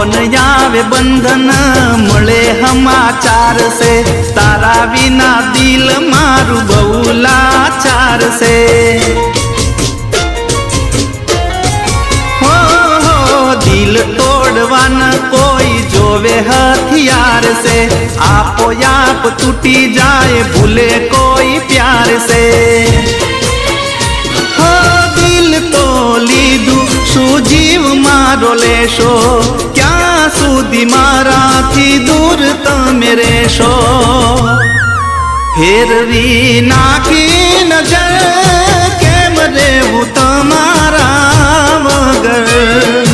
Phone आवे बंधन मळे समाचार से तारा विना दिल मारू बहु लाचार से हो दिल तोड़वान कोई जोवे हथियार से आपो आप टूटी जाए भूले कोई प्यार से हो दिल तो लीधु शू जीव मारो लेशो क्या सुधी माराथी दूर तमे रहेशो फेरवी नाखी नजर केम रहेवुं तमारा वगर।